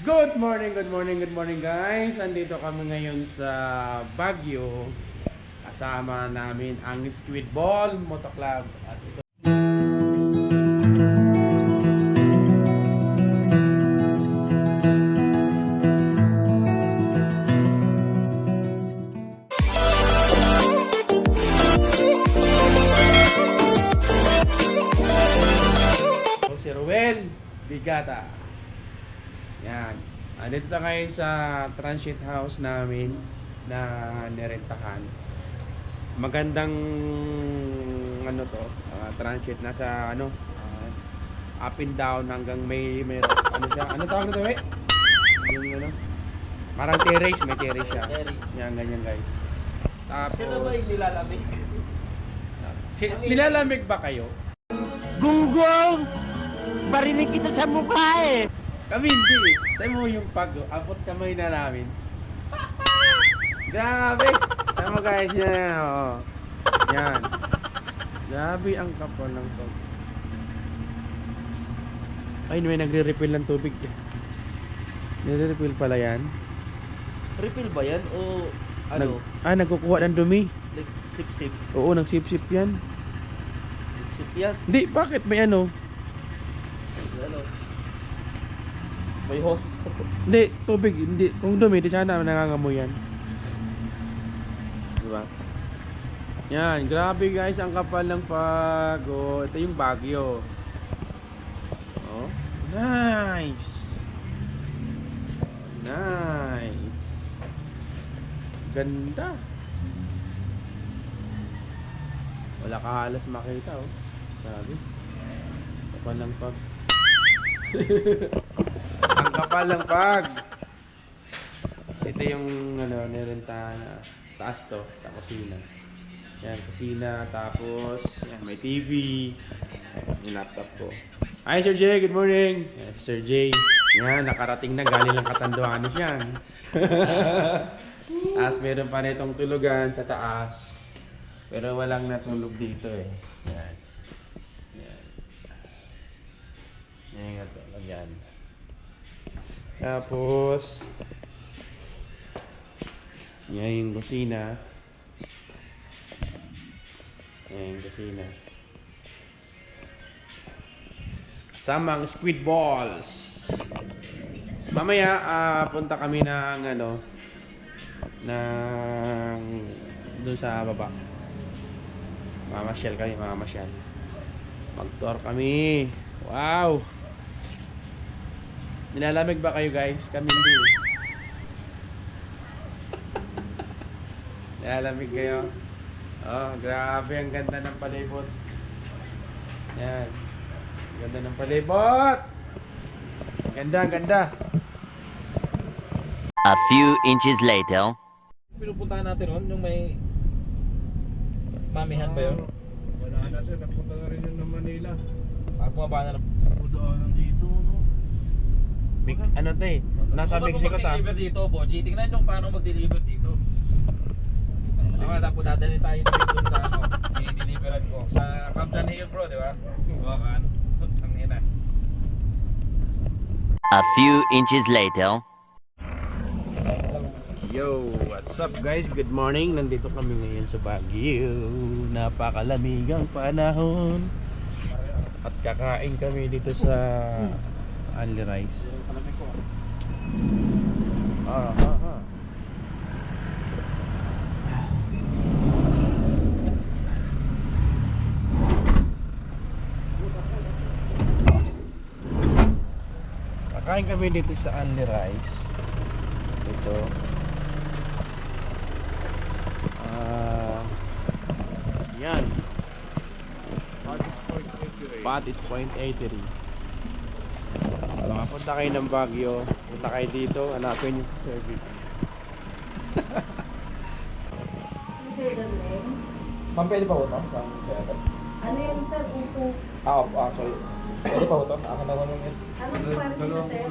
Good morning, good morning, good morning guys. Andito kami ngayon sa Baguio. Kasama namin ang Squid Ball Moto Club. At ito si Ruel Bigata. Yan. Andito na kayo sa transit house namin na nirentahan. Magandang ano to, transit nasa up and down hanggang may ano siya, ano tawag nito eh? Yung ano, parang terrace, may terrace siya. Yan, ganyan guys. Tapos, Sino ba yung nilalamig? nilalamig ba kayo? Gunggong! Barinig kita sa mukha eh! Kami hindi eh. Tayo mo yung abot kamay na namin. Grabe! Tama guys, yan. Oh. Yan. Grabe ang kapal ng pag. Ay, may nagre-refill ng tubig. Nagre-refill pala yan. Refill ba yan o ano? Nagkukuha ng dumi. Like sip-sip? Oo, nagsip-sip yan. Sip-sip yan? Hindi, bakit may ano? Ano? May hose? Hindi, tubig. Hindi. Kung dumi, di sana nangangamoy yan. Diba? Yan, grabe guys, ang kapal ng pag. Oh, ito yung Baguio. Oh, nice. Nice. Ganda. Wala ka halos makita, oh. Sabi. Kapal ng pag. Ang kapal ng pag. Ito yung nirentahan na taas to sa kusina. Yan, kusina, tapos yan, may TV, yung laptop ko. Hi Sir Jay, good morning. Yan, Sir Jay. Yan, nakarating na, galing lang Katanduanes yan. As meron pa na itong tulugan sa taas. Pero walang natulog dito eh. Yan. Yan. Yan nga to, yan. Tapos yan yung kusina. Yan yung kusina. Kasama ang squid balls. Mamaya punta kami ng ng doon sa baba. Mamasyal kami, mamasyal. Mag-tour kami. Wow! Nilalamig ba kayo guys? Kami hindi. Nilalamig kayo? Oh, grabe ang ganda ng palibot. Yan. Ganda ng palibot. Ganda, ganda. A few inches later. Pinupuntahan natin nun, yung may mamihan ba yun? Wala na siya. Nagpunta na rin yun ng Manila. Bumaba na ng Udaan dito, no? Big, ano to eh? Nasa Mexico ta. Mag-deliver dito, Boji. Tingnan nyo paano mag-deliver dito. Tapos dadali tayo dun sa i-deliveran ko. Sa Camden Hill bro, di ba? Buwakan. Tangina. A few inches later. Yo, what's up guys? Good morning. Nandito kami ngayon sa Baguio. Napakalamig ang panahon. At kakain kami dito sa Only Rice. Kakain kami dito sa Only Rice. Ito. Yan. Patis Point Eatery. Kung punta kayo ng Baguio, punta kayo dito, hanapin yung service. Sir Dableng? Ma'am, pwede pa ko ito sa setup? Ano yan sir? Upo. Sorry. Pwede pa ko ito? Akin na ko nung yun. Anong para sila sir?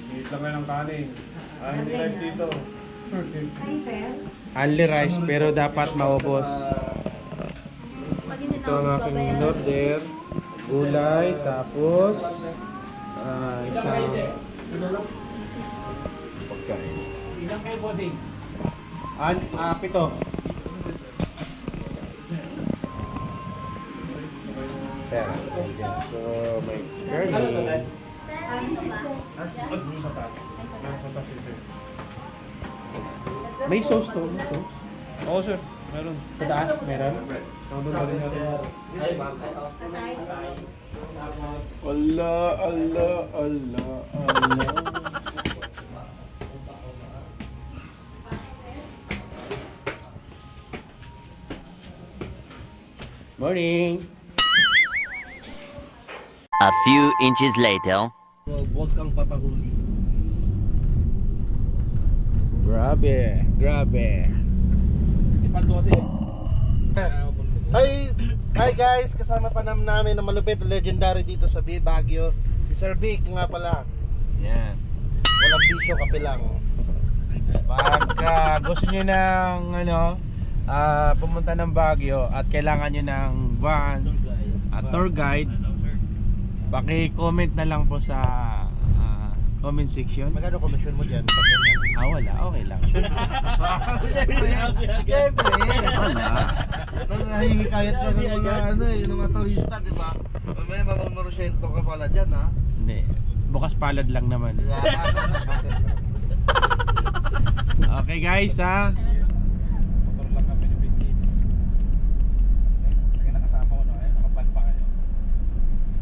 Hihit lang kayo ng kanin. Hindi live dito. Say sir? Only rice pero dapat maubos. Pag hindi Ito ang aking order. gulay, tapos isang pagkain. Ilang kayo, bossing? Pito. Pera. So, may curly. May sauce to. May sauce. Oo, sir. Meron. Sa taas, meron. Allah, Allah, Allah, Allah. Morning. A few inches later. Huwag kang papahuli. Grabe, grabe. Ipan 12 eh. Hi guys, kasama pa namin na malupit legendary dito sa Baguio. Si Sir Vic nga pala. Yan. Walang bisyo, kape lang. Pag gusto nyo ng pumunta ng Baguio at kailangan nyo ng van at tour guide, paki-comment na lang po sa comment section. Magkano komisyon mo dyan? Wala, okay lang. Siyempre. Wala. Nahihikayat ka ng mga yung mga turista, di ba? Mamaya mamamorosyento ka pala dyan, ha? Hindi, bukas palad lang naman. Okay guys, Motor lang kami ni Vicky. Sige na kasama ko, no? Nakapan pa kayo.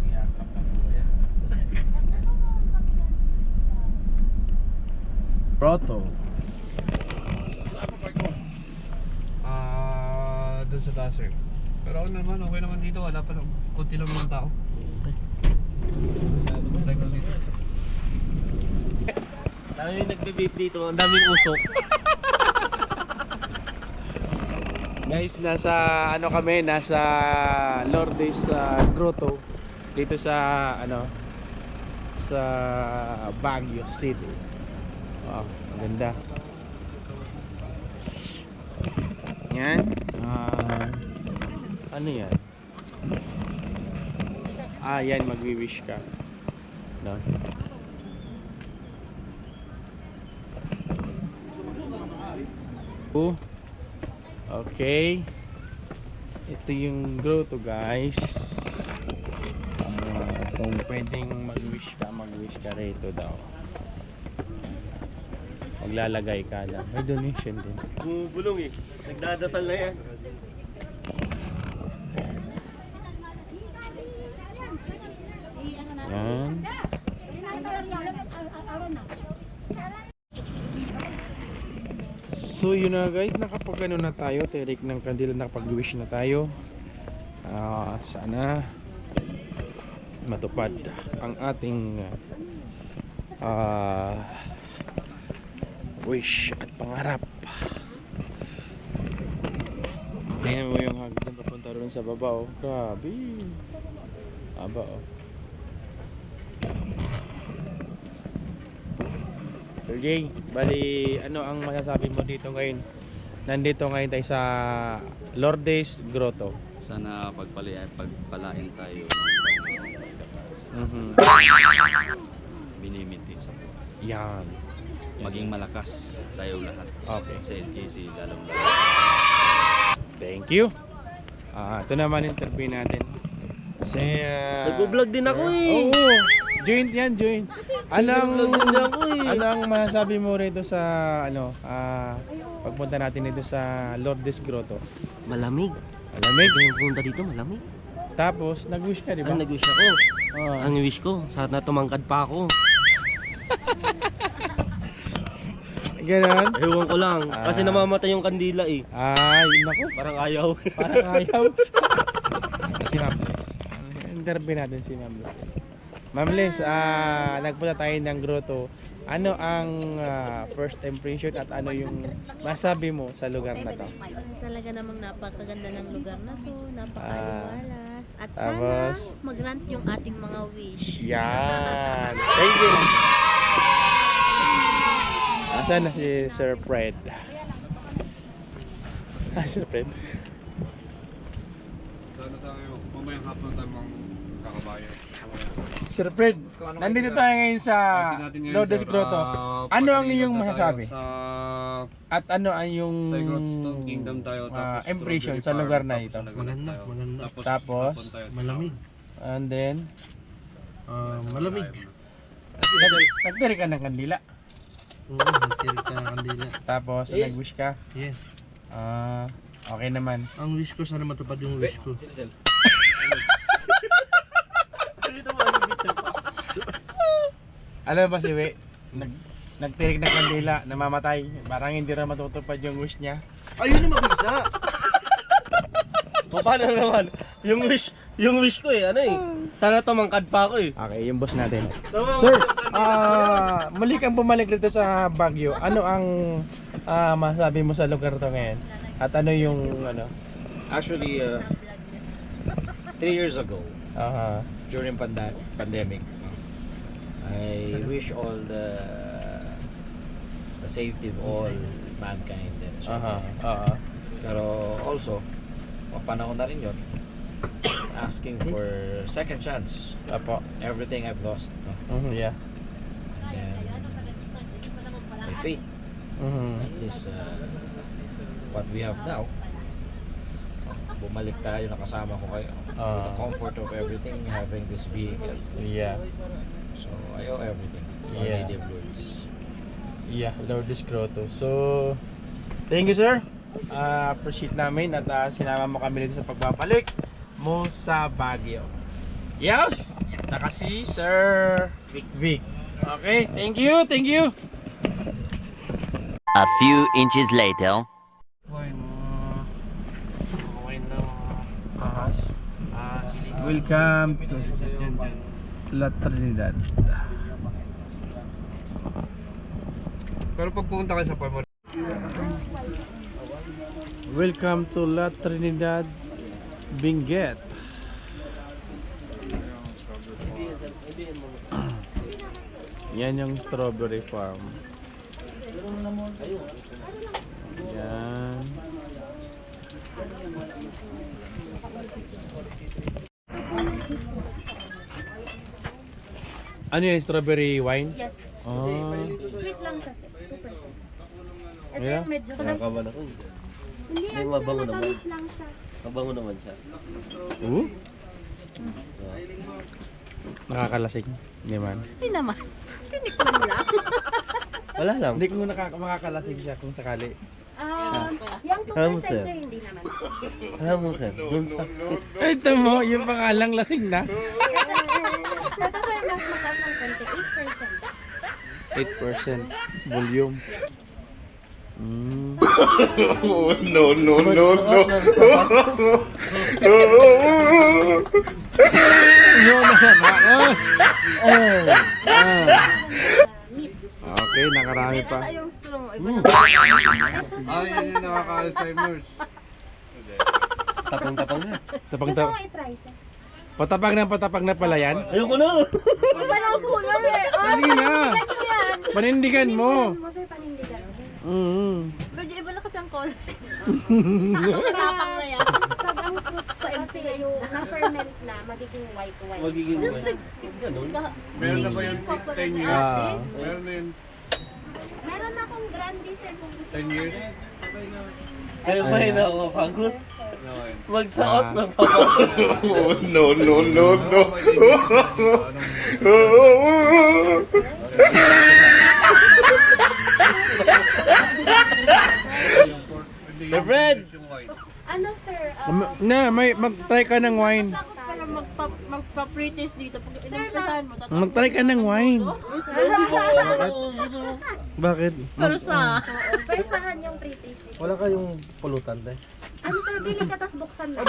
Kaya sarap ng buhay yan. Proto. Saan pa park mo? Doon sa taas, sir. Pero ako naman, okay naman dito. Wala pa lang. Kunti lang naman tao. Masyado ba? Like dito. Dami nagbe-vape dito, ang daming usok. Guys, nasa kami, nasa Lourdes Grotto dito sa sa Baguio City. Wow, maganda. Yan. Ano yan? Yan, magwi-wish ka. No? Okay. Ito yung grotto, guys. Kung pwedeng mag-wish ka rito daw. Maglalagay ka lang. May donation din. Bumubulong eh. Nagdadasal na yan. Yan. So yun na guys, nakapag na tayo, tirik ng kandila, nakapag-wish na tayo. Sana matupad ang ating wish at pangarap. Tingnan mo yung hagdan papunta rin sa baba, oh. Grabe. Aba, oh. Okay, bali ano ang masasabi mo dito ngayon? Nandito ngayon tayo sa Lourdes Grotto. Sana pagpalain tayo binimiti sa buhay. Yan. Maging malakas tayo lahat. Okay. Sa LJC lalong Thank you. Ito naman interview natin. Kasi Nagbo-vlog din ako eh. Oo. Joint yan, joint. Nagbo-vlog din ako eh. Anong masasabi mo rito sa pagpunta natin dito sa Lourdes Grotto? Malamig. Malamig. Yung punta dito, malamig. Tapos nag-wish ka, di ba? Nag-wish ako. Oo. Ang wish ko, sana tumangkad pa ako. Ganon. Ewan ko lang. Kasi namamatay yung kandila eh. Naku. Parang ayaw. Parang ayaw. Si Ma'am Les. Interview natin si Ma'am Les. Ma'am Les, nagpunta tayo ng grotto. Ano ang first impression at ano yung masabi mo sa lugar na to? Talaga namang napakaganda ng lugar na to, napakaliwalas. At tapos, sana mag-grant yung ating mga wish. Yan. Thank you. Asan na si Sir Fred? Sir Fred. Sana tayo, mamayang hapon tayo kakabayan. Sir Fred, nandito tayo ngayon sa Lourdes Grotto. Ano ang iyong masasabi? Sa At ano ang iyong Stone Kingdom tayo. Tapos impression sa Strawberry lugar Farm, na tapos ito? sa Nagaland Maganda, tayo. maganda. Tapos? hapon tayo sa Malamig. And then, Malamig. nagtiri ka ng kandila. Oo, nagtirik ka ng kandila. Tapos, nag-wish ka. Yes. Okay naman. Ang wish ko, sana matupad yung wish ko. Alam mo ba si We? Nagtirik ng kandila, namamatay. Parang hindi na matutupad yung wish niya. Ayun yung mabisa! Paano naman? Yung wish ko ano sana tumangkad pa ako Okay, yung boss natin. Sir, muli kang bumalik rito sa Baguio. Ano ang masabi mo sa lugar to ngayon? At ano yung ano? Actually, 3 years ago, Aha. during pandemic, I wish all the safety of all mankind. Aha. Aha. Pero also, panahon na rin yun, asking for second chance. Apo. Everything I've lost, no? Yeah. And my faith, at least what we have now, bumalik tayo, nakasama ko kayo. With the comfort of everything, having this vehicle. Yeah. So, I owe everything. Our Yeah. native roots. Yeah, Lourdes Grotto. So, thank you sir. Appreciate namin at sinama mo kami dito sa pagbabalik mo sa Baguio. Yes! Tsaka si Sir Vic. Okay, thank you, thank you. A few inches later. Welcome to La Trinidad. Pero pag pumunta kayo sa farm, Welcome to La Trinidad Benguet. Yan yung strawberry farm. Yan. Ano yung strawberry wine? Yes. Oh. Sweet lang siya, sir. 2%. Ito Yeah? yung medyo... Nakakaman ako. Hindi, May ano, mabango naman. matamis lang siya. Mabango naman siya. Nakakalasing. Hindi man. Hindi naman. Tinikman lang. Wala lang. Hindi ko makakalasing siya kung sakali. Yung 2% Hamster. sir, hindi naman. Alam mo sir, dun sa... Ito mo, yung pangalang lasing na. Ito sir, mas mataas ng 28%. 8% volume. Yun na naman. Meat. Okay, nakarami pa. Ito yung straw mo. Iba yan yung nakaka-Alzheimer's. Tapang-tapang na. Tapang Gusto mo i-try sir? patapag na pala yan. Ayoko na! Iba na ang kulay eh. Dali na. Yan. Panindigan mo. Mo sir, panindigan. Medyo iba na kasi ang color. Tapang na yan. Pag ang fruit kasi yung na-ferment na, magiging white wine. Magiging Just wala. Meron na ba yung 10 years? Ah. Meron na yung Meron akong brandy sir kung gusto 10 years? Kaya pa na ako pagod. Okay. Magsaot Ah. ng papa. My friend! Ano sir? May mag-try ka ng wine. Pala magpa-pretest dito. Pag inumpisahan mo, Mag-try ka ng wine. Bakit? pero sa... Persahan yung pre-taste. Wala kayong pulutan, te? Ano sir, bili ka tas buksan na.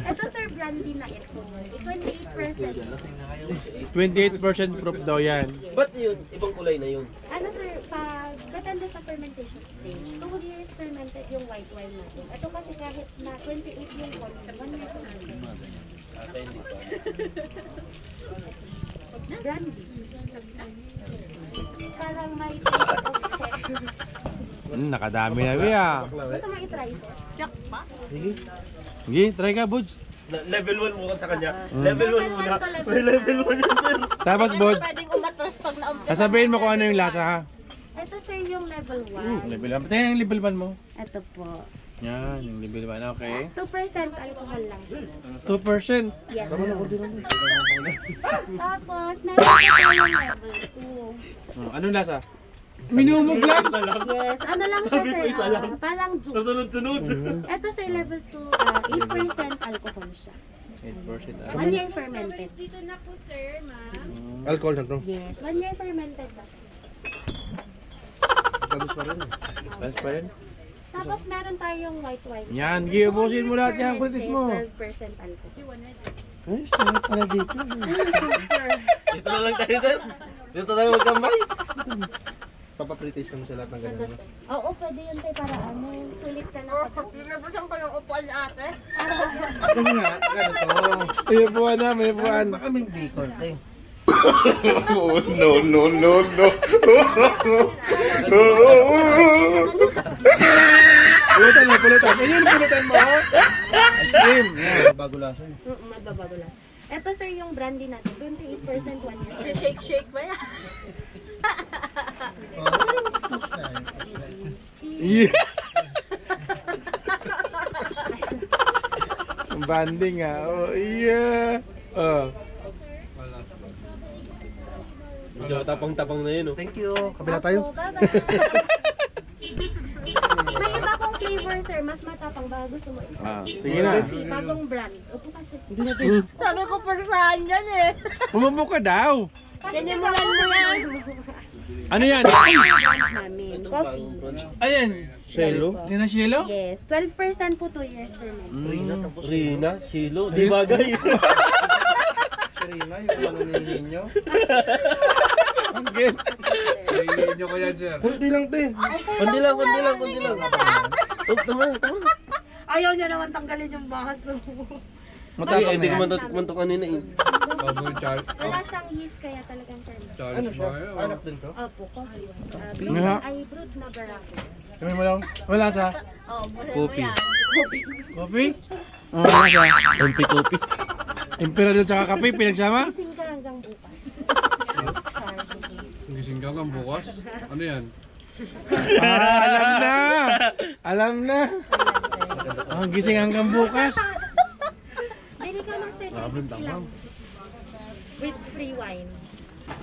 Ito sir, brandy na ito. 28%. 28% proof daw yan. Ba't yun? Ibang kulay na yun. Ano sir, pag depende sa fermentation stage, 2 years fermented yung white wine natin. Ito kasi kahit na 28 yung volume, 1 year fermented. Brandy. Parang may taste of cherry. Nakadami na, Bea. Gusto mo i-try sir? Sige, try ka, Budge. Level 1 mo sa kanya. Level 1 muna. May level 1 yan, sir. Tapos, Bod, Pwedeng umatras pag na-umpisa. sasabihin mo kung ano yung lasa, ha? Ito sir yung level 1. Level 1. Tingnan yung level 1 mo. Ito po. Yan, yung level 1. Okay. 2% alcohol lang siya. 2%. Yes. Tapos, meron pa tayong level 2. Oh, anong lasa? Minumog lang. Yes, ano lang siya sir, parang juice. Sunod-sunod. Ito sir, level 2, 8% alcohol siya. 8%. 1 year fermented. Dito na po, sir, ma'am. Alcohol na to. Yes, 1 year fermented ba siya? Tapos pa rin. Last pa rin. Tapos meron tayong white wine. Yan, giubusin mo lahat yung kulitis mo. 12% alcohol. Ay, sarap pala dito. Dito na lang tayo, sir. Dito tayo magkambay. Papapritis kami sa lahat ng Ito ganyan. sir. Oo, pwede yun sir para ano, sulit ka na pag Pinabasan ko yung upuan ni ate. Ganun nga, ganun to. May upuan na, may upuan. Baka may bacon, te. Pulutan mo, pulutan. Ayun yung pulutan mo. Ayun. Bago lasa eh. Magbabago lang. Ito sir yung brandy natin, 28% 1 year. Shake ba yan? Yeah. Ang banding ah. Oh, yeah. Oh. Medyo tapang-tapang na yun, oh. Thank you. Kabila tayo. Bye-bye. May iba kong flavor sir, mas matapang ba gusto mo ito? Ah, sige na. Bagong brand. Upo kasi. Sabi ko persahan yan eh. Umupo ka daw. Sinimulan mo yan. Ano yan? Namin. Coffee. Ayan. Shelo? Yan ang shelo? Yes, 12% po 2 years fermented. Rina, Shelo, di bagay. Serena, yung ano nilinyo. Okay. Kunti lang, te. Kundi lang. Oh, tama. Ayaw niya naman tanggalin yung baso. Matapang Hindi na ko yan. man to kanina eh. Wala siyang yeast kaya talagang fermented. Ano siya? Anak din to? Opo, coffee. Nga. Ay, brewed na barako. Sabi mo lang. Wala sa? Oh, buhay mo Kopi. yan. Coffee? Oh, wala sa? Kopi. Emperador tsaka kape, pinagsama? Gising ka hanggang bukas. Gising ka hanggang bukas? Ano yan? Ah, alam na! Alam na! Ang gising hanggang bukas. Dili ka lang sir, lang. With free wine.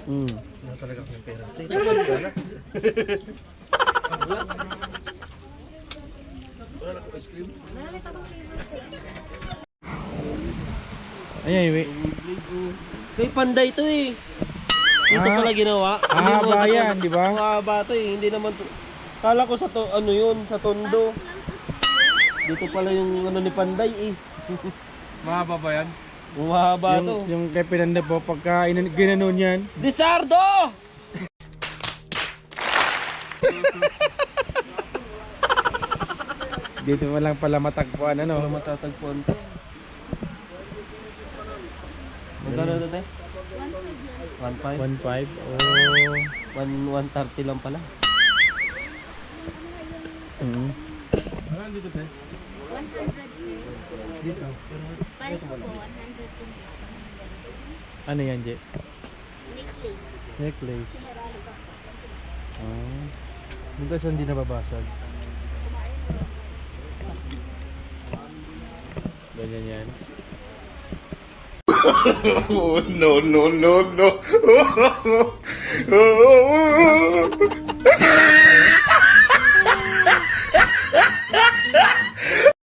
Mm. Nasa talaga kami pera. Marami pa kong flavor sir. Ayan, wait. Kay Panday to eh. Dito Ah. pala ginawa. Hindi Ah, mo sa bayan, to- di ba? Mahaba to eh. Hindi naman to. Kala ko sa to, ano yun, sa Tondo. Dito pala yung ano ni Panday eh. Mahaba ba yan? Mahaba to. Yung kay Pinanda po, pagka ginanon yan. Disardo! Dito mo lang pala matagpuan, ano? Wala matatagpuan to. Magkano ito te? 1.5? 1.5? Oh. 1.30 lang pala. Mm. Ano dito, te? 100 sir. Dito. Balik ko po, 100 din. Ano yan, Je? Necklace. Necklace. Oh. Yung guys, hindi nababasag. Ganyan yan. Oh, no.